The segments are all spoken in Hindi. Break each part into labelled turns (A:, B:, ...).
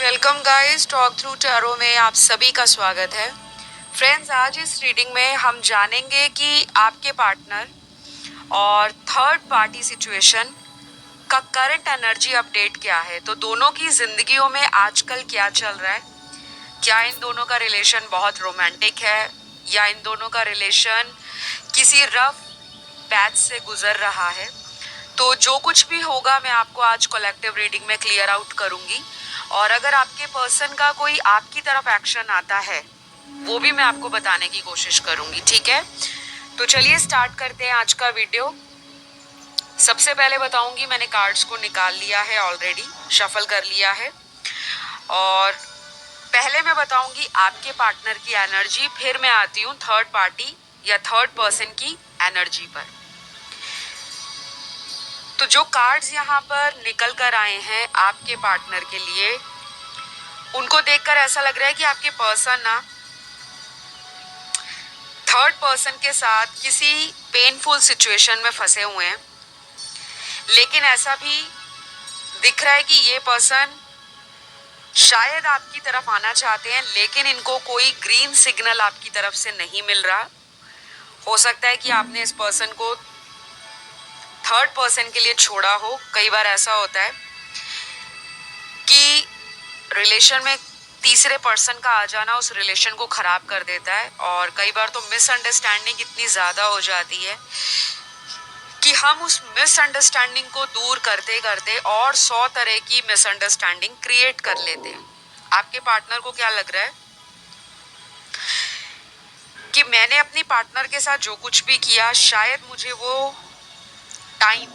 A: Welcome guys, talk through tarot में आप सभी का स्वागत है। फ्रेंड्स, आज इस रीडिंग में हम जानेंगे कि आपके पार्टनर और थर्ड पार्टी सिचुएशन का करंट एनर्जी अपडेट क्या है। तो दोनों की जिंदगियों में आजकल क्या चल रहा है, क्या इन दोनों का रिलेशन बहुत रोमांटिक है या इन दोनों का रिलेशन किसी रफ पैच से गुजर रहा है। तो जो कुछ भी होगा मैं आपको आज कलेक्टिव रीडिंग में क्लियर आउट करूंगी, और अगर आपके पर्सन का कोई आपकी तरफ एक्शन आता है वो भी मैं आपको बताने की कोशिश करूंगी, ठीक है। तो चलिए स्टार्ट करते हैं आज का वीडियो। सबसे पहले बताऊंगी, मैंने कार्ड्स को निकाल लिया है, ऑलरेडी शफल कर लिया है। और पहले मैं बताऊंगी आपके पार्टनर की एनर्जी, फिर मैं आती हूँ थर्ड पार्टी या थर्ड पर्सन की एनर्जी पर। तो जो कार्ड्स यहाँ पर निकल कर आए हैं आपके पार्टनर के लिए, उनको देखकर ऐसा लग रहा है कि आपके पर्सन ना थर्ड पर्सन के साथ किसी पेनफुल सिचुएशन में फंसे हुए हैं। लेकिन ऐसा भी दिख रहा है कि ये पर्सन शायद आपकी तरफ आना चाहते हैं, लेकिन इनको कोई ग्रीन सिग्नल आपकी तरफ से नहीं मिल रहा। हो सकता है कि आपने इस पर्सन को थर्ड पर्सन के लिए छोड़ा हो। कई बार ऐसा होता है कि रिलेशन में तीसरे पर्सन का आ जाना उस रिलेशन को खराब कर देता है, और कई बार तो मिसअंडरस्टैंडिंग इतनी ज़्यादा हो जाती है कि हम उस मिसअंडरस्टैंडिंग को दूर करते करते और 100 तरह की मिसअंडरस्टैंडिंग क्रिएट कर लेते हैं। आपके पार्टनर को क्या लग रहा है कि मैंने अपनी पार्टनर के साथ जो कुछ भी किया, शायद मुझे वो टाइम,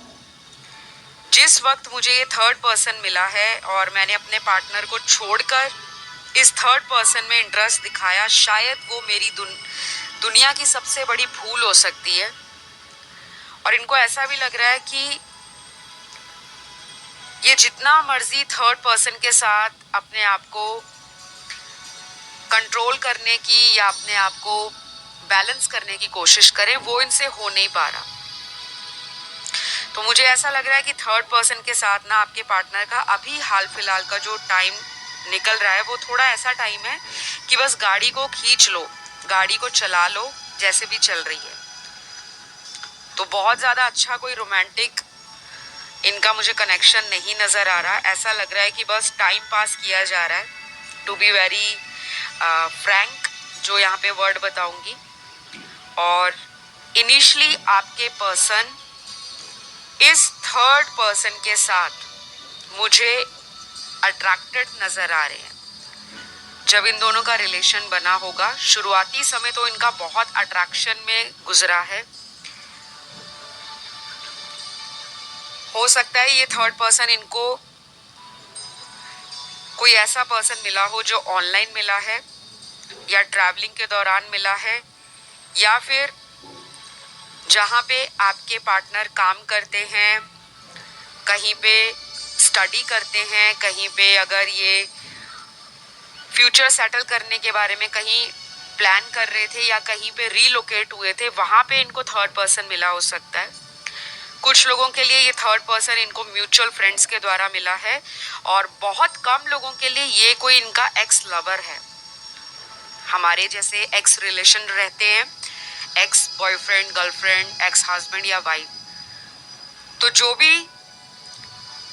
A: जिस वक्त मुझे ये थर्ड पर्सन मिला है और मैंने अपने पार्टनर को छोड़कर इस थर्ड पर्सन में इंटरेस्ट दिखाया, शायद वो मेरी दुनिया की सबसे बड़ी भूल हो सकती है। और इनको ऐसा भी लग रहा है कि ये जितना मर्जी थर्ड पर्सन के साथ अपने आप को कंट्रोल करने की या अपने आप को बैलेंस करने की कोशिश करें, वो इनसे हो नहीं पा रहा। तो मुझे ऐसा लग रहा है कि थर्ड पर्सन के साथ ना आपके पार्टनर का अभी हाल फिलहाल का जो टाइम निकल रहा है वो थोड़ा ऐसा टाइम है कि बस गाड़ी को खींच लो, गाड़ी को चला लो जैसे भी चल रही है। तो बहुत ज़्यादा अच्छा कोई रोमांटिक इनका मुझे कनेक्शन नहीं नज़र आ रहा। ऐसा लग रहा है कि बस टाइम पास किया जा रहा है, टू बी वेरी फ्रैंक, जो यहाँ पे वर्ड बताऊंगी। और इनिशियली आपके पर्सन इस थर्ड पर्सन के साथ मुझे अट्रैक्टेड नज़र आ रहे हैं। जब इन दोनों का रिलेशन बना होगा, शुरुआती समय तो इनका बहुत अट्रैक्शन में गुजरा है। हो सकता है ये थर्ड पर्सन इनको कोई ऐसा पर्सन मिला हो जो ऑनलाइन मिला है या ट्रैवलिंग के दौरान मिला है, या फिर जहाँ पे आपके पार्टनर काम करते हैं, कहीं पे स्टडी करते हैं, कहीं पे अगर ये फ्यूचर सेटल करने के बारे में कहीं प्लान कर रहे थे या कहीं पे रीलोकेट हुए थे, वहाँ पे इनको थर्ड पर्सन मिला हो सकता है। कुछ लोगों के लिए ये थर्ड पर्सन इनको म्यूचुअल फ्रेंड्स के द्वारा मिला है, और बहुत कम लोगों के लिए ये कोई इनका एक्स लवर है। हमारे जैसे एक्स रिलेशन रहते हैं, ex boyfriend, girlfriend, ex husband या वाइफ। तो जो भी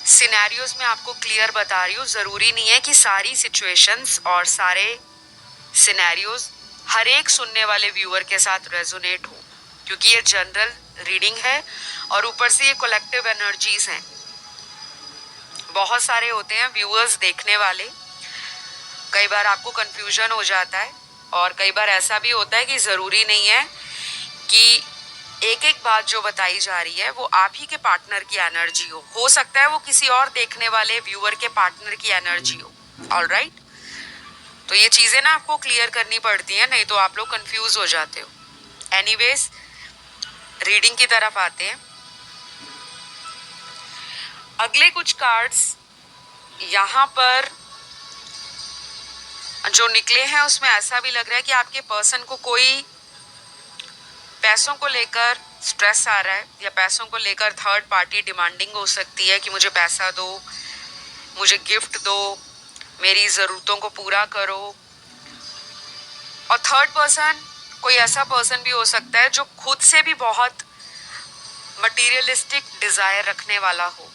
A: सिनेरियोज में आपको क्लियर बता रही हूँ, ज़रूरी नहीं है कि सारी सिचुएशंस और सारे सिनेरियोज हर एक सुनने वाले व्यूअर के साथ रेजोनेट हो, क्योंकि ये जनरल रीडिंग है और ऊपर से ये कलेक्टिव एनर्जीज हैं। बहुत सारे होते हैं व्यूअर्स देखने वाले, कई बार आपको कंफ्यूजन हो जाता है, और कई बार ऐसा भी होता है कि ज़रूरी नहीं है कि एक एक बात जो बताई जा रही है वो आप ही के पार्टनर की एनर्जी हो सकता है वो किसी और देखने वाले व्यूअर के पार्टनर की एनर्जी हो। ऑलराइट, तो ये चीज़ें ना आपको क्लियर करनी पड़ती हैं, नहीं तो आप लोग कंफ्यूज हो जाते हो। एनीवेज, रीडिंग की तरफ आते हैं। अगले कुछ कार्ड्स यहाँ पर जो निकले हैं उसमें ऐसा भी लग रहा है कि आपके पर्सन को कोई पैसों को लेकर स्ट्रेस आ रहा है, या पैसों को लेकर थर्ड पार्टी डिमांडिंग हो सकती है कि मुझे पैसा दो, मुझे गिफ्ट दो, मेरी ज़रूरतों को पूरा करो। और थर्ड पर्सन कोई ऐसा पर्सन भी हो सकता है जो खुद से भी बहुत मटीरियलिस्टिक डिजायर रखने वाला हो।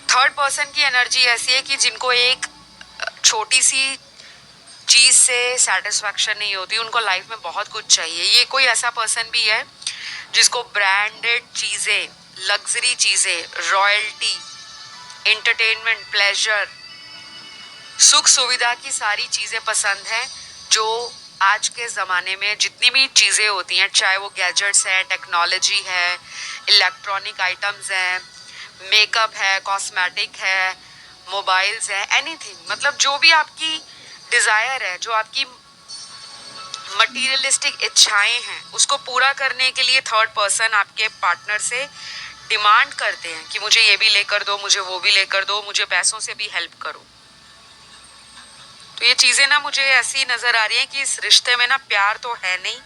A: थर्ड पर्सन की एनर्जी ऐसी है कि जिनको एक छोटी सी चीज से सेटिस्फैक्शन नहीं होती, उनको लाइफ में बहुत कुछ चाहिए। ये कोई ऐसा पर्सन भी है जिसको ब्रांडेड चीजें, लग्जरी चीजें, रॉयल्टी, एंटरटेनमेंट, प्लेजर, सुख सुविधा की सारी चीजें पसंद हैं। जो आज के ज़माने में जितनी भी चीज़ें होती हैं, चाहे वो गैजेट्स हैं, टेक्नोलॉजी है, इलेक्ट्रॉनिक आइटम्स हैं, मेकअप है, कॉस्मेटिक है, मोबाइल्स हैं, एनीथिंग, मतलब जो भी आपकी डिज़ायर है, जो आपकी मटीरियलिस्टिक इच्छाएं हैं, उसको पूरा करने के लिए थर्ड पर्सन आपके पार्टनर से डिमांड करते हैं कि मुझे ये भी लेकर दो, मुझे वो भी लेकर दो, मुझे पैसों से भी हेल्प करो। तो ये चीज़ें ना मुझे ऐसी नज़र आ रही है कि इस रिश्ते में ना प्यार तो है नहीं,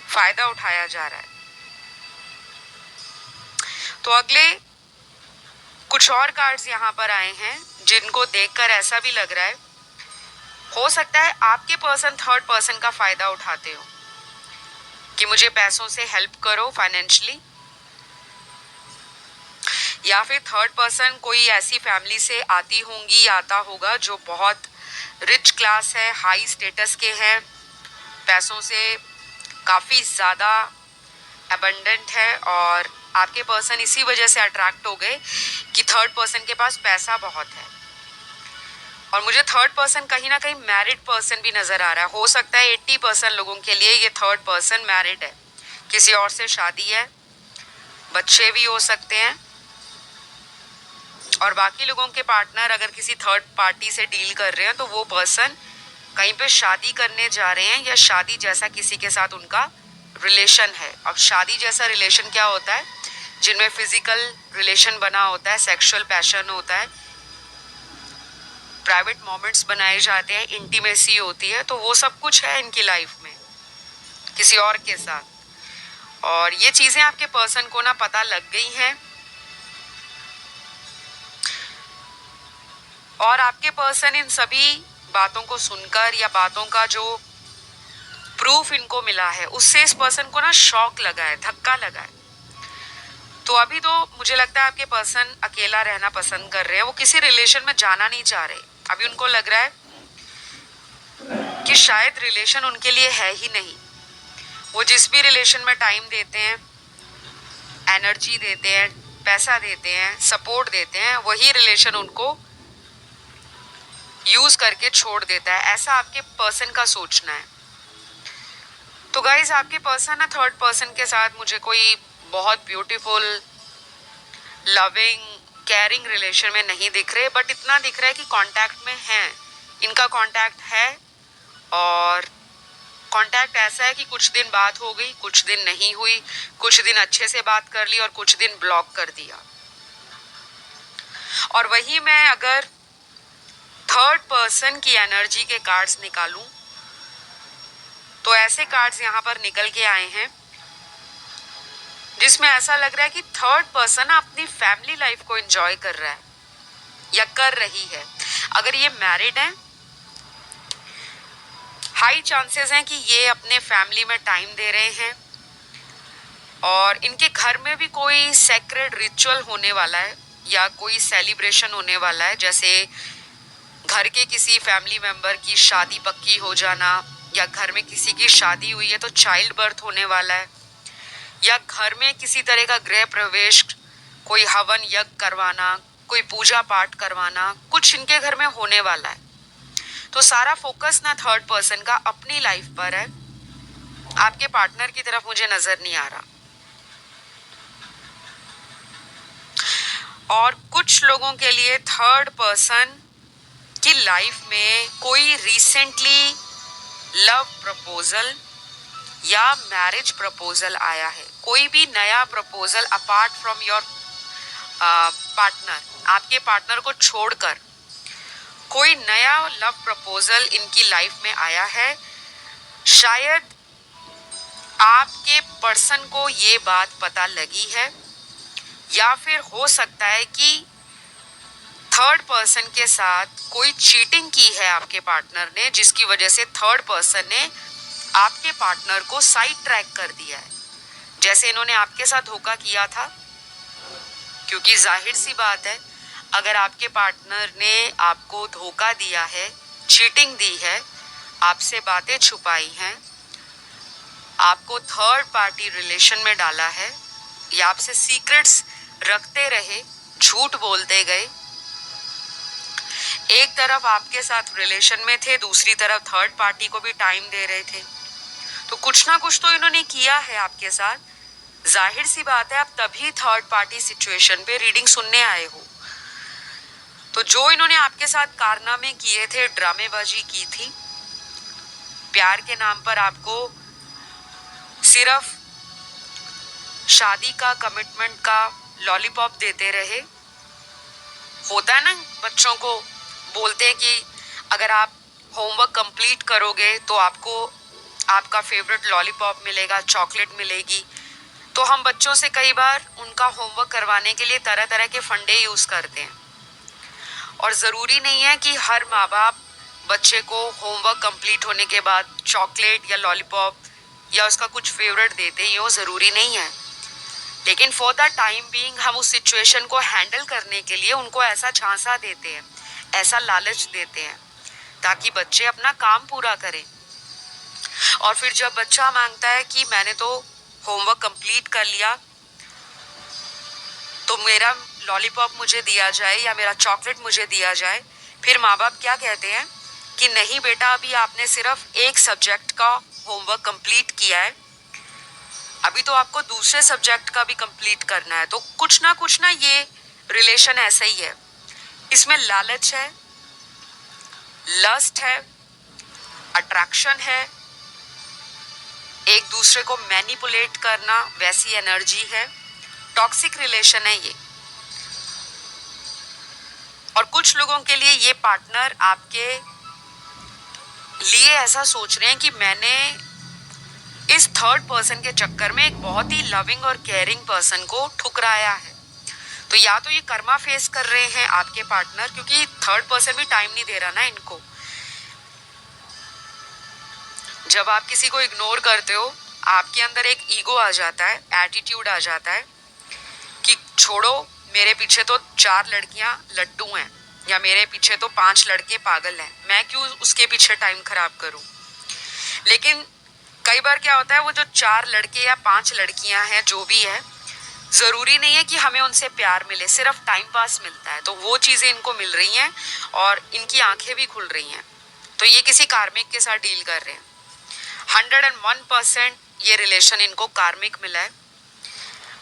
A: फ़ायदा उठाया जा रहा है। तो अगले कुछ और कार्ड्स यहाँ पर आए हैं जिनको देखकर ऐसा भी लग रहा है, हो सकता है आपके पर्सन थर्ड पर्सन का फ़ायदा उठाते हो कि मुझे पैसों से हेल्प करो फाइनेंशियली, या फिर थर्ड पर्सन कोई ऐसी फैमिली से आती होंगी या आता होगा जो बहुत रिच क्लास है, हाई स्टेटस के हैं, पैसों से काफ़ी ज़्यादा अबंडेंट है, और आपके पर्सन इसी वजह से अट्रैक्ट हो गए कि थर्ड पर्सन के पास पैसा बहुत है। और मुझे थर्ड पर्सन कहीं ना कहीं मैरिड पर्सन भी नज़र आ रहा है। हो सकता है 80% लोगों के लिए ये थर्ड पर्सन मैरिड है, किसी और से शादी है, बच्चे भी हो सकते हैं, और बाकी लोगों के पार्टनर अगर किसी थर्ड पार्टी से डील कर रहे हैं तो वो पर्सन कहीं पे शादी करने जा रहे हैं, या शादी जैसा किसी के साथ उनका रिलेशन है। अब शादी जैसा रिलेशन क्या होता है? जिनमें फिजिकल रिलेशन बना होता है, सेक्सुअल पैशन होता है, प्राइवेट मोमेंट्स बनाए जाते हैं, इंटीमेसी होती है, तो वो सब कुछ है इनकी लाइफ में किसी और के साथ। और ये चीज़ें आपके पर्सन को ना पता लग गई हैं, और आपके पर्सन इन सभी बातों को सुनकर या बातों का जो प्रूफ इनको मिला है उससे इस पर्सन को ना शॉक लगा है, धक्का लगा है। तो अभी तो मुझे लगता है आपके पर्सन अकेला रहना पसंद कर रहे हैं, वो किसी रिलेशन में जाना नहीं चाह रहे। अभी उनको लग रहा है कि शायद रिलेशन उनके लिए है ही नहीं। वो जिस भी रिलेशन में टाइम देते हैं, एनर्जी देते हैं, पैसा देते हैं, सपोर्ट देते हैं, वही रिलेशन उनको यूज करके छोड़ देता है। ऐसा आपके पर्सन का सोचना है। तो गाइज आपके पर्सन ना थर्ड पर्सन के साथ मुझे कोई बहुत ब्यूटीफुल, लविंग, केयरिंग रिलेशन में नहीं दिख रहे, बट इतना दिख रहा है कि कांटेक्ट में हैं। इनका कांटेक्ट है, और कांटेक्ट ऐसा है कि कुछ दिन बात हो गई, कुछ दिन नहीं हुई, कुछ दिन अच्छे से बात कर ली और कुछ दिन ब्लॉक कर दिया। और वही मैं अगर थर्ड पर्सन की एनर्जी के कार्ड्स निकालूं तो ऐसे कार्ड्स यहाँ पर निकल के आए हैं जिसमें ऐसा लग रहा है कि थर्ड पर्सन अपनी फैमिली लाइफ को एंजॉय कर रहा है या कर रही है। अगर ये मैरिड है, हाई चांसेस हैं कि ये अपने फैमिली में टाइम दे रहे हैं, और इनके घर में भी कोई सेक्रेड रिचुअल होने वाला है या कोई सेलिब्रेशन होने वाला है, जैसे घर के किसी फैमिली मेंबर की शादी पक्की हो जाना, या घर में किसी की शादी हुई है तो चाइल्ड बर्थ होने वाला है, या घर में किसी तरह का गृह प्रवेश, कोई हवन यज्ञ करवाना, कोई पूजा पाठ करवाना, कुछ इनके घर में होने वाला है। तो सारा फोकस ना थर्ड पर्सन का अपनी लाइफ पर है, आपके पार्टनर की तरफ मुझे नजर नहीं आ रहा। और कुछ लोगों के लिए थर्ड पर्सन की लाइफ में कोई रिसेंटली लव प्रपोजल या मैरिज प्रपोजल आया है। कोई भी नया proposal apart from your partner, आपके पार्टनर को छोड़कर कोई नया लव प्रपोजल इनकी लाइफ में आया है। शायद आपके पर्सन को ये बात पता लगी है, या फिर हो सकता है कि थर्ड पर्सन के साथ कोई चीटिंग की है आपके पार्टनर ने, जिसकी वजह से थर्ड पर्सन ने आपके पार्टनर को साइड ट्रैक कर दिया है, जैसे इन्होंने आपके साथ धोखा किया था। क्योंकि जाहिर सी बात है, अगर आपके पार्टनर ने आपको धोखा दिया है, चीटिंग दी है, आपसे बातें छुपाई हैं, आपको थर्ड पार्टी रिलेशन में डाला है, या आपसे सीक्रेट्स रखते रहे, झूठ बोलते गए, एक तरफ आपके साथ रिलेशन में थे, दूसरी तरफ थर्ड पार्टी को भी टाइम दे रहे थे, तो कुछ ना कुछ तो इन्होंने किया है आपके साथ। जाहिर सी बात है, आप तभी थर्ड पार्टी सिचुएशन पे रीडिंग सुनने आए हो। तो जो इन्होंने आपके साथ कारनामे किए थे, ड्रामेबाजी की थी, प्यार के नाम पर आपको सिर्फ शादी का, कमिटमेंट का लॉलीपॉप देते रहे। होता है ना, बच्चों को बोलते हैं कि अगर आप होमवर्क कंप्लीट करोगे तो आपको आपका फेवरेट लॉलीपॉप मिलेगा, चॉकलेट मिलेगी। तो हम बच्चों से कई बार उनका होमवर्क करवाने के लिए तरह तरह के फंडे यूज़ करते हैं, और ज़रूरी नहीं है कि हर माँ बाप बच्चे को होमवर्क कंप्लीट होने के बाद चॉकलेट या लॉलीपॉप या उसका कुछ फेवरेट देते हैं, ये ज़रूरी नहीं है। लेकिन फॉर द टाइम बीइंग हम उस सिचुएशन को हैंडल करने के लिए उनको ऐसा झांसा देते हैं, ऐसा लालच देते हैं, ताकि बच्चे अपना काम पूरा करें। और फिर जब बच्चा मांगता है कि मैंने तो होमवर्क कंप्लीट कर लिया, तो मेरा लॉलीपॉप मुझे दिया जाए या मेरा चॉकलेट मुझे दिया जाए, फिर माँ बाप क्या कहते हैं कि नहीं बेटा, अभी आपने सिर्फ एक सब्जेक्ट का होमवर्क कंप्लीट किया है, अभी तो आपको दूसरे सब्जेक्ट का भी कंप्लीट करना है। तो कुछ ना ये रिलेशन ऐसा ही है, इसमें लालच है, लस्ट है, अट्रैक्शन है, एक दूसरे को मैनिपुलेट करना, वैसी एनर्जी है, टॉक्सिक रिलेशन है ये। और कुछ लोगों के लिए ये पार्टनर आपके लिए ऐसा सोच रहे हैं कि मैंने इस थर्ड पर्सन के चक्कर में एक बहुत ही लविंग और केयरिंग पर्सन को ठुकराया है। तो या तो ये कर्मा फेस कर रहे हैं आपके पार्टनर, क्योंकि थर्ड पर्सन भी टाइम नहीं दे रहा ना इनको। जब आप किसी को इग्नोर करते हो, आपके अंदर एक ईगो आ जाता है, एटीट्यूड आ जाता है कि छोड़ो, मेरे पीछे तो 4 लड़कियां लट्टू हैं, या मेरे पीछे तो 5 लड़के पागल हैं, मैं क्यों उसके पीछे टाइम खराब करूं। लेकिन कई बार क्या होता है, वो जो 4 लड़के या 5 लड़कियां हैं, जो भी है, ज़रूरी नहीं है कि हमें उनसे प्यार मिले, सिर्फ टाइम पास मिलता है। तो वो चीज़ें इनको मिल रही हैं और इनकी आंखें भी खुल रही हैं। तो ये किसी कार्मिक के साथ डील कर रहे हैं। 101% ये रिलेशन इनको कार्मिक मिला है।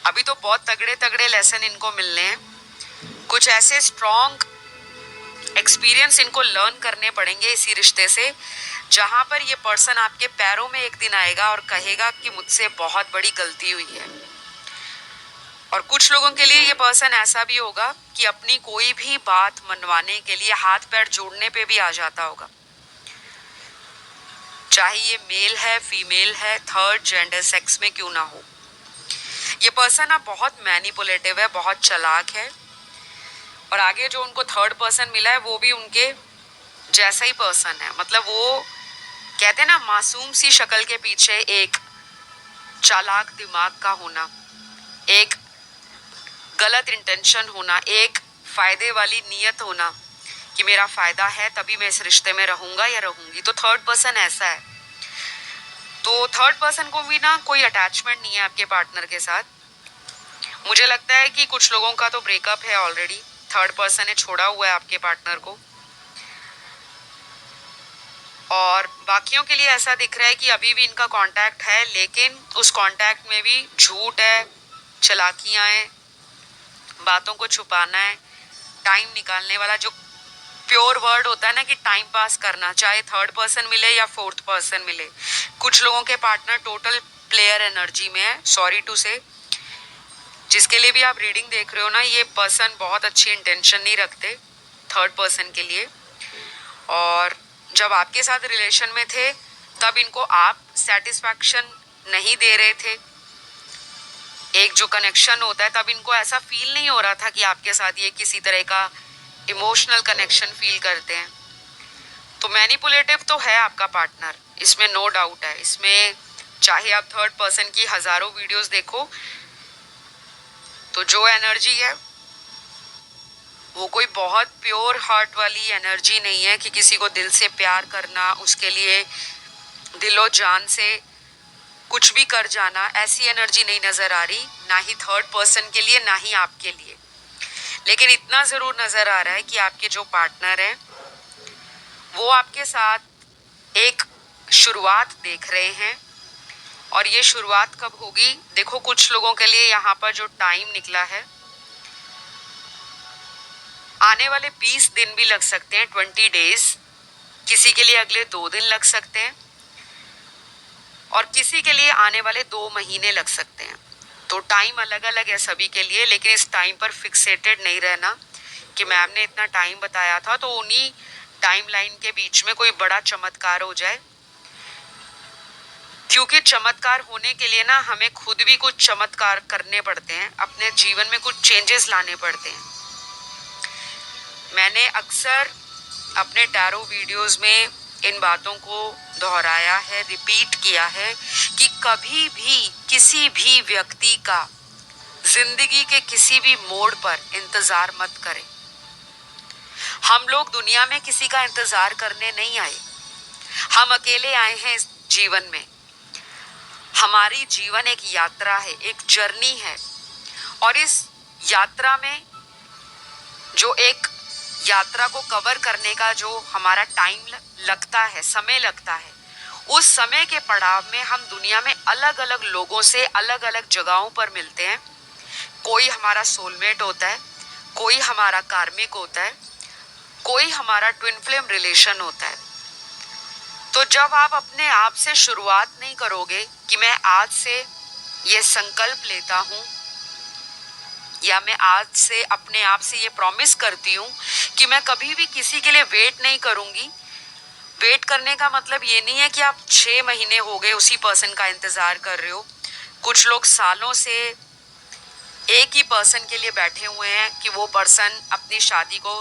A: अभी तो बहुत तगड़े तगड़े लेसन इनको मिलने हैं। कुछ ऐसे स्ट्रॉन्ग एक्सपीरियंस इनको लर्न करने पड़ेंगे इसी रिश्ते से, जहाँ पर ये पर्सन आपके पैरों में एक दिन आएगा और कहेगा कि मुझसे बहुत बड़ी गलती हुई है। और कुछ लोगों के लिए ये पर्सन ऐसा भी होगा कि अपनी कोई भी बात मनवाने के लिए हाथ पैर जोड़ने पे भी आ जाता होगा, चाहे ये मेल है, फीमेल है, थर्ड जेंडर सेक्स में क्यों ना हो। ये पर्सन अब बहुत मैनिपुलेटिव है, बहुत चालाक है, और आगे जो उनको थर्ड पर्सन मिला है वो भी उनके जैसा ही पर्सन है। मतलब वो कहते हैं ना, मासूम सी शक्ल के पीछे एक चालाक दिमाग का होना, एक गलत इंटेंशन होना, एक फायदे वाली नीयत होना कि मेरा फायदा है तभी मैं इस रिश्ते में रहूंगा या रहूंगी। तो थर्ड पर्सन ऐसा है। तो थर्ड पर्सन को भी ना कोई अटैचमेंट नहीं है आपके पार्टनर के साथ। मुझे लगता है कि कुछ लोगों का तो ब्रेकअप है ऑलरेडी, थर्ड पर्सन ने छोड़ा हुआ है आपके पार्टनर को, और बाकियों के लिए ऐसा दिख रहा है कि अभी भी इनका कांटेक्ट है, लेकिन उस कांटेक्ट में भी झूठ है, चालाकियां हैं, बातों को छुपाना है, टाइम निकालने वाला जो प्योर वर्ड होता है ना कि टाइम पास करना, चाहे थर्ड पर्सन मिले या फोर्थ पर्सन मिले। कुछ लोगों के पार्टनर टोटल प्लेयर एनर्जी में है, सॉरी टू से। जिसके लिए भी आप रीडिंग देख रहे हो ना, ये पर्सन बहुत अच्छी इंटेंशन नहीं रखते थर्ड पर्सन के लिए, और जब आपके साथ रिलेशन में थे तब इनको आप सेटिस्फैक्शन नहीं दे रहे थे। एक जो कनेक्शन होता है, तब इनको ऐसा फील नहीं हो रहा था कि आपके साथ ये किसी तरह का इमोशनल कनेक्शन फील करते हैं। तो मैनिपुलेटिव तो है आपका पार्टनर, इसमें नो डाउट है। इसमें चाहे आप थर्ड पर्सन की हजारों वीडियोस देखो, तो जो एनर्जी है वो कोई बहुत प्योर हार्ट वाली एनर्जी नहीं है कि किसी को दिल से प्यार करना, उसके लिए दिलो जान से कुछ भी कर जाना, ऐसी एनर्जी नहीं नजर आ रही, ना ही थर्ड पर्सन के लिए ना ही आपके लिए। लेकिन इतना जरूर नजर आ रहा है कि आपके जो पार्टनर हैं वो आपके साथ एक शुरुआत देख रहे हैं। और ये शुरुआत कब होगी? देखो, कुछ लोगों के लिए यहाँ पर जो टाइम निकला है, आने वाले 20 दिन भी लग सकते हैं, 20 डेज। किसी के लिए अगले 2 दिन लग सकते हैं और किसी के लिए आने वाले 2 महीने लग सकते हैं। तो टाइम अलग अलग है सभी के लिए, लेकिन इस टाइम पर फिक्सेटेड नहीं रहना कि मैम ने इतना टाइम बताया था तो उन्हीं टाइम लाइन के बीच में कोई बड़ा चमत्कार हो जाए। क्योंकि चमत्कार होने के लिए ना हमें खुद भी कुछ चमत्कार करने पड़ते हैं, अपने जीवन में कुछ चेंजेस लाने पड़ते हैं। मैंने अक्सर अपने टैरो वीडियोस में इन बातों को दोहराया है, रिपीट किया है कि कभी भी किसी भी व्यक्ति का जिंदगी के किसी भी मोड़ पर इंतजार मत करें। हम लोग दुनिया में किसी का इंतजार करने नहीं आए, हम अकेले आए हैं इस जीवन में। हमारी जीवन एक यात्रा है, एक जर्नी है, और इस यात्रा में जो एक यात्रा को कवर करने का जो हमारा टाइम लगता है, समय लगता है, उस समय के पड़ाव में हम दुनिया में अलग अलग लोगों से अलग अलग जगहों पर मिलते हैं। कोई हमारा सोलमेट होता है, कोई हमारा कार्मिक होता है, कोई हमारा ट्विन फ्लेम रिलेशन होता है। तो जब आप अपने आप से शुरुआत नहीं करोगे कि मैं आज से ये संकल्प लेता हूं, या मैं आज से अपने आप से ये प्रॉमिस करती हूँ कि मैं कभी भी किसी के लिए वेट नहीं करूंगी। वेट करने का मतलब ये नहीं है कि आप 6 महीने हो गए उसी पर्सन का इंतजार कर रहे हो। कुछ लोग सालों से एक ही पर्सन के लिए बैठे हुए हैं कि वो पर्सन अपनी शादी को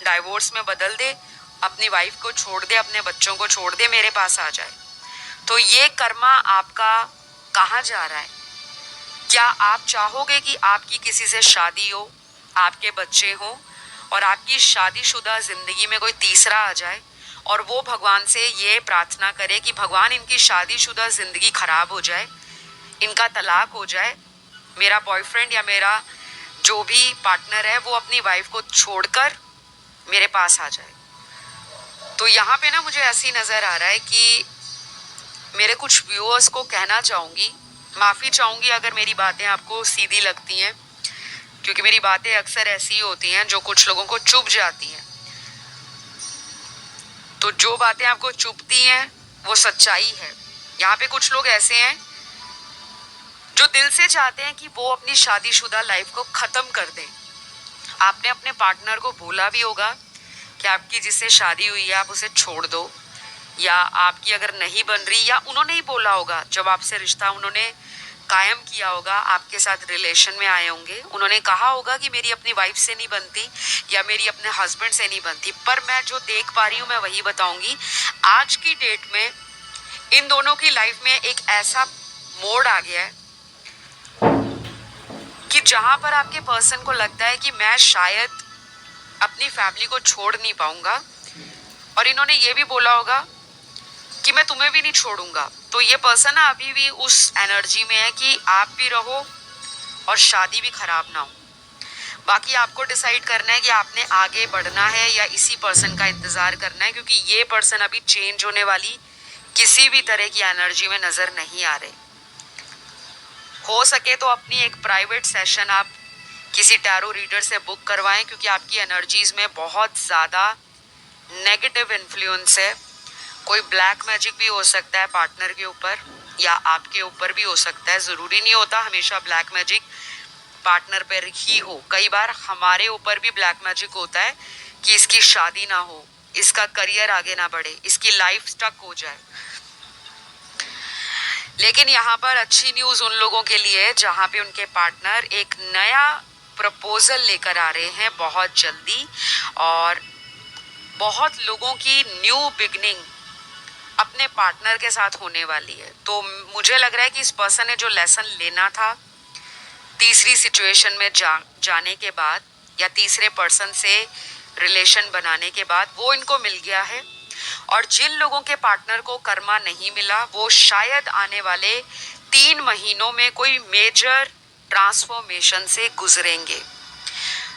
A: डाइवोर्स में बदल दे, अपनी वाइफ को छोड़ दे, अपने बच्चों को छोड़ दे, मेरे पास आ जाए। तो ये कर्मा आपका कहाँ जा रहा है? क्या आप चाहोगे कि आपकी किसी से शादी हो, आपके बच्चे हो, और आपकी शादीशुदा जिंदगी में कोई तीसरा आ जाए और वो भगवान से ये प्रार्थना करे कि भगवान इनकी शादीशुदा जिंदगी खराब हो जाए, इनका तलाक हो जाए, मेरा बॉयफ्रेंड या मेरा जो भी पार्टनर है वो अपनी वाइफ को छोड़कर मेरे पास आ जाए? तो यहाँ पे ना मुझे ऐसी नजर आ रहा है कि मेरे कुछ व्यूअर्स को कहना चाहूंगी, माफी चाहूंगी अगर मेरी बातें आपको सीधी लगती हैं, क्योंकि मेरी बातें अक्सर ऐसी होती हैं जो कुछ लोगों को चुभ जाती हैं। तो जो बातें आपको चुभती हैं वो सच्चाई है। यहाँ पे कुछ लोग ऐसे हैं जो दिल से चाहते हैं कि वो अपनी शादीशुदा लाइफ को खत्म कर दें। आपने अपने पार्टनर को बोला भी होगा कि आपकी जिससे शादी हुई है आप उसे छोड़ दो, या आपकी अगर नहीं बन रही, या उन्होंने ही बोला होगा जब आपसे रिश्ता उन्होंने कायम किया होगा, आपके साथ रिलेशन में आए होंगे, उन्होंने कहा होगा कि मेरी अपनी वाइफ से नहीं बनती या मेरी अपने हस्बैंड से नहीं बनती। पर मैं जो देख पा रही हूँ मैं वही बताऊंगी। आज की डेट में इन दोनों की लाइफ में एक ऐसा मोड़ आ गया है कि जहां पर आपके पर्सन को लगता है कि मैं शायद अपनी फैमिली को छोड़ नहीं पाऊंगा, और इन्होंने ये भी बोला होगा कि मैं तुम्हें भी नहीं छोड़ूंगा। तो ये पर्सन अभी भी उस एनर्जी में है कि आप भी रहो और शादी भी खराब ना हो। बाकी आपको डिसाइड करना है कि आपने आगे बढ़ना है या इसी पर्सन का इंतजार करना है, क्योंकि ये पर्सन अभी चेंज होने वाली किसी भी तरह की एनर्जी में नजर नहीं आ रहे। हो सके तो अपनी एक प्राइवेट सेशन आप किसी टैरो रीडर से बुक करवाएं, क्योंकि आपकी एनर्जीज में बहुत ज़्यादा नेगेटिव इन्फ्लुएंस है। कोई ब्लैक मैजिक भी हो सकता है पार्टनर के ऊपर, या आपके ऊपर भी हो सकता है। ज़रूरी नहीं होता हमेशा ब्लैक मैजिक पार्टनर पर ही हो। कई बार हमारे ऊपर भी ब्लैक मैजिक होता है कि इसकी शादी ना हो, इसका करियर आगे ना बढ़े, इसकी लाइफ स्टक हो जाए। लेकिन यहाँ पर अच्छी न्यूज़ उन लोगों के लिए जहाँ पे उनके पार्टनर एक नया प्रपोजल लेकर आ रहे हैं बहुत जल्दी, और बहुत लोगों की न्यू बिगनिंग अपने पार्टनर के साथ होने वाली है। तो मुझे लग रहा है कि इस पर्सन ने जो लेसन लेना था तीसरी सिचुएशन में जाने के बाद या तीसरे पर्सन से रिलेशन बनाने के बाद, वो इनको मिल गया है। और जिन लोगों के पार्टनर को कर्मा नहीं मिला, वो शायद आने वाले 3 महीनों में कोई मेजर ट्रांसफॉर्मेशन से गुजरेंगे।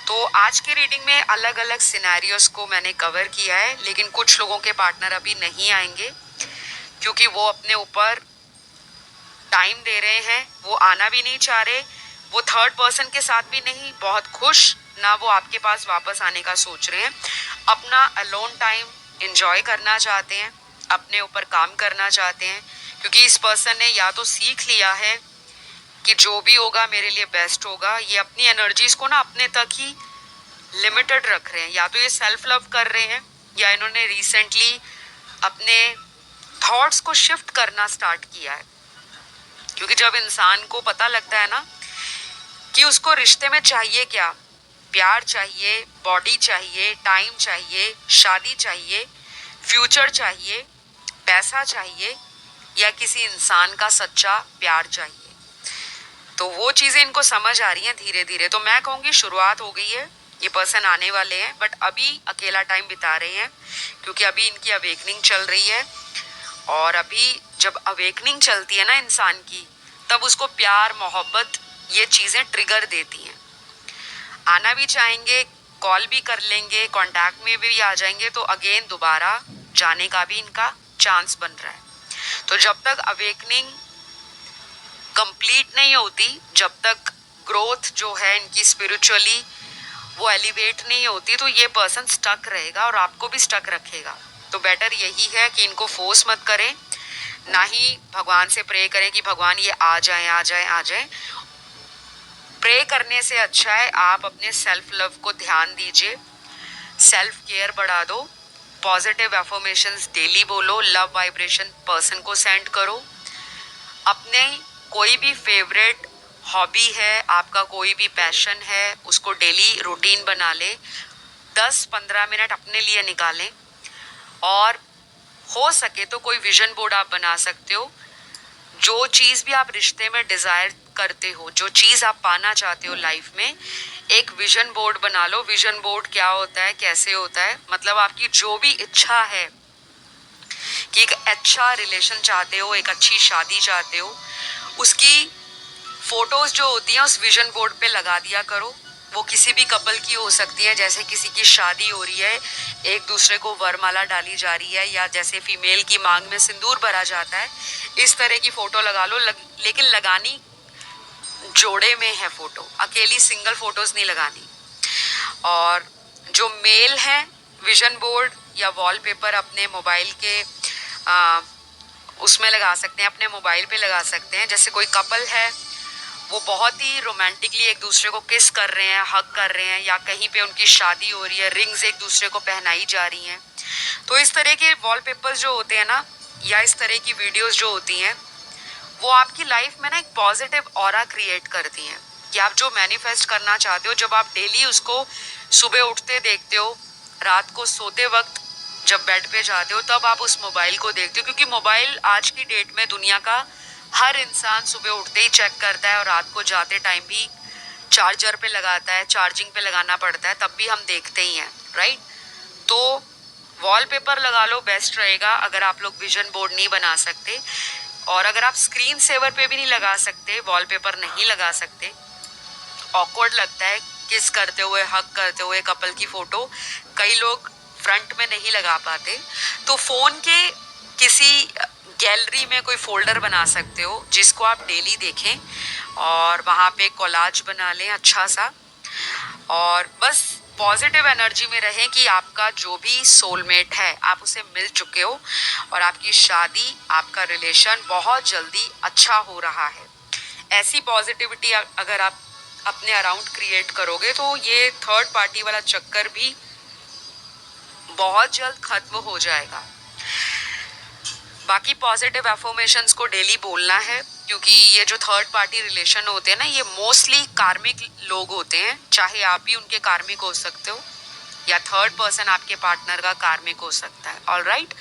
A: तो आज के रीडिंग में अलग अलग सिनेरियोस को मैंने कवर किया है, लेकिन कुछ लोगों के पार्टनर अभी नहीं आएंगे क्योंकि वो अपने ऊपर टाइम दे रहे हैं, वो आना भी नहीं चाह रहे, वो थर्ड पर्सन के साथ भी नहीं बहुत खुश, ना वो आपके पास वापस आने का सोच रहे हैं। अपना अलोन टाइम एंजॉय करना चाहते हैं, अपने ऊपर काम करना चाहते हैं, क्योंकि इस पर्सन ने या तो सीख लिया है कि जो भी होगा मेरे लिए बेस्ट होगा। ये अपनी एनर्जीज को ना अपने तक ही लिमिटेड रख रहे हैं, या तो ये सेल्फ लव कर रहे हैं या इन्होंने रिसेंटली अपने थॉट्स को शिफ्ट करना स्टार्ट किया है। क्योंकि जब इंसान को पता लगता है ना कि उसको रिश्ते में चाहिए क्या, प्यार चाहिए, बॉडी चाहिए, टाइम चाहिए, शादी चाहिए, फ्यूचर चाहिए, पैसा चाहिए, या किसी इंसान का सच्चा प्यार चाहिए, तो वो चीज़ें इनको समझ आ रही हैं धीरे धीरे। तो मैं कहूँगी शुरुआत हो गई है, ये पर्सन आने वाले हैं, बट अभी अकेला टाइम बिता रहे हैं क्योंकि अभी इनकी अवेकनिंग चल रही है। और अभी जब अवेकनिंग चलती है ना इंसान की, तब उसको प्यार, मोहब्बत, ये चीज़ें ट्रिगर देती हैं। आना भी चाहेंगे, कॉल भी कर लेंगे, कांटेक्ट में भी आ जाएंगे, तो अगेन दोबारा जाने का भी इनका चांस बन रहा है। तो जब तक अवेकनिंग कंप्लीट नहीं होती, जब तक ग्रोथ जो है इनकी स्पिरिचुअली वो एलिवेट नहीं होती, तो ये पर्सन स्टक रहेगा और आपको भी स्टक रखेगा। तो बेटर यही है कि इनको फोर्स मत करें, ना ही भगवान से प्रे करें कि भगवान ये आ जाए आ जाए आ जाए। प्रे करने से अच्छा है आप अपने सेल्फ लव को ध्यान दीजिए, सेल्फ केयर बढ़ा दो, पॉजिटिव एफर्मेशंस डेली बोलो, लव वाइब्रेशन पर्सन को सेंड करो, अपने कोई भी फेवरेट हॉबी है, आपका कोई भी पैशन है, उसको डेली रूटीन बना ले, 10-15 मिनट अपने लिए निकालें। और हो सके तो कोई विजन बोर्ड आप बना सकते हो। जो चीज़ भी आप रिश्ते में डिज़ायर करते हो, जो चीज़ आप पाना चाहते हो लाइफ में, एक विजन बोर्ड बना लो। विजन बोर्ड क्या होता है, कैसे होता है, मतलब आपकी जो भी इच्छा है कि एक अच्छा रिलेशन चाहते हो, एक अच्छी शादी चाहते हो, उसकी फोटोज जो होती हैं उस विजन बोर्ड पे लगा दिया करो। वो किसी भी कपल की हो सकती है, जैसे किसी की शादी हो रही है, एक दूसरे को वरमाला डाली जा रही है, या जैसे फीमेल की मांग में सिंदूर भरा जाता है, इस तरह की फोटो लगा लो। लेकिन लगानी जोड़े में है फोटो, अकेली सिंगल फोटोज नहीं लगानी। और जो मेल है, विजन बोर्ड या वॉलपेपर अपने मोबाइल के उसमें लगा सकते हैं, अपने मोबाइल पे लगा सकते हैं। जैसे कोई कपल है, वो बहुत ही रोमांटिकली एक दूसरे को किस कर रहे हैं, हग कर रहे हैं, या कहीं पे उनकी शादी हो रही है, रिंग्स एक दूसरे को पहनाई जा रही हैं, तो इस तरह के वॉलपेपर्स जो होते हैं ना, या इस तरह की वीडियोस जो होती हैं, वो आपकी लाइफ में ना एक पॉजिटिव ऑरा क्रिएट करती हैं कि आप जो मैनिफेस्ट करना चाहते हो, जब आप डेली उसको सुबह उठते देखते हो, रात को सोते वक्त जब बेड पे जाते हो, तब आप उस मोबाइल को देखते हो। क्योंकि मोबाइल आज की डेट में दुनिया का हर इंसान सुबह उठते ही चेक करता है, और रात को जाते टाइम भी चार्जर पे लगाता है, चार्जिंग पे लगाना पड़ता है, तब भी हम देखते ही हैं, राइट। तो वॉलपेपर लगा लो, बेस्ट रहेगा अगर आप लोग विजन बोर्ड नहीं बना सकते। और अगर आप स्क्रीन सेवर पे भी नहीं लगा सकते, वॉलपेपर नहीं लगा सकते, ऑकवर्ड लगता है किस करते हुए, हग करते हुए कपल की फोटो कई लोग फ्रंट में नहीं लगा पाते, तो फोन के किसी गैलरी में कोई फोल्डर बना सकते हो जिसको आप डेली देखें, और वहाँ पे कोलाज बना लें अच्छा सा, और बस पॉजिटिव एनर्जी में रहें कि आपका जो भी सोलमेट है आप उसे मिल चुके हो, और आपकी शादी, आपका रिलेशन बहुत जल्दी अच्छा हो रहा है। ऐसी पॉजिटिविटी अगर आप अपने अराउंड क्रिएट करोगे, तो ये थर्ड पार्टी वाला चक्कर भी बहुत जल्द खत्म हो जाएगा। बाकी पॉजिटिव एफर्मेशंस को डेली बोलना है, क्योंकि ये जो थर्ड पार्टी रिलेशन होते हैं ना, ये मोस्टली कार्मिक लोग होते हैं, चाहे आप भी उनके कार्मिक हो सकते हो या थर्ड पर्सन आपके पार्टनर का कार्मिक हो सकता है। ऑलराइट,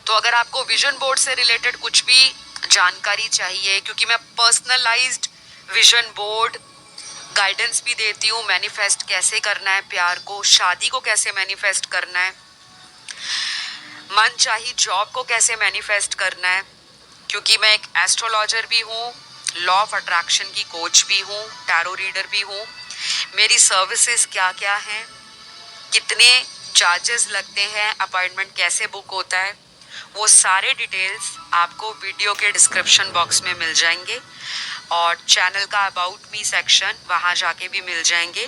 A: तो अगर आपको विजन बोर्ड से रिलेटेड कुछ भी जानकारी चाहिए, क्योंकि मैं पर्सनलाइज्ड विजन बोर्ड गाइडेंस भी देती हूँ, मैनिफेस्ट कैसे करना है प्यार को, शादी को कैसे मैनिफेस्ट करना है, मन चाही जॉब को कैसे मैनिफेस्ट करना है, क्योंकि मैं एक एस्ट्रोलॉजर भी हूँ, लॉ ऑफ अट्रैक्शन की कोच भी हूँ, टैरो रीडर भी हूँ। मेरी सर्विसेज क्या क्या हैं, कितने चार्जेस लगते हैं, अपॉइंटमेंट कैसे बुक होता है, वो सारे डिटेल्स आपको वीडियो के डिस्क्रिप्शन बॉक्स में मिल जाएंगे और चैनल का अबाउट मी सेक्शन वहाँ जाके भी मिल जाएंगे।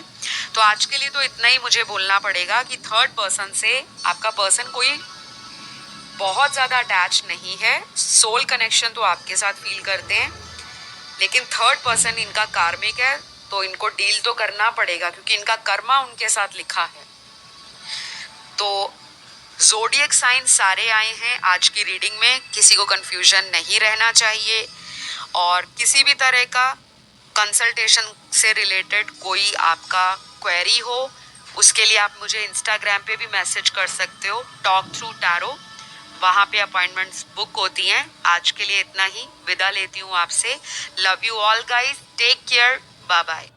A: तो आज के लिए तो इतना ही मुझे बोलना पड़ेगा कि थर्ड पर्सन से आपका पर्सन कोई बहुत ज़्यादा अटैच नहीं है, सोल कनेक्शन तो आपके साथ फील करते हैं, लेकिन थर्ड पर्सन इनका कार्मिक है, तो इनको डील तो करना पड़ेगा क्योंकि इनका कर्मा उनके साथ लिखा है। तो ज़ोडिएक साइन सारे आए हैं आज की रीडिंग में, किसी को कंफ्यूजन नहीं रहना चाहिए। और किसी भी तरह का कंसल्टेशन से रिलेटेड कोई आपका क्वेरी हो, उसके लिए आप मुझे इंस्टाग्राम पे भी मैसेज कर सकते हो, टॉक थ्रू टैरो, वहाँ पे अपॉइंटमेंट्स बुक होती हैं। आज के लिए इतना ही, विदा लेती हूँ आपसे। Love you all guys, take care, bye bye.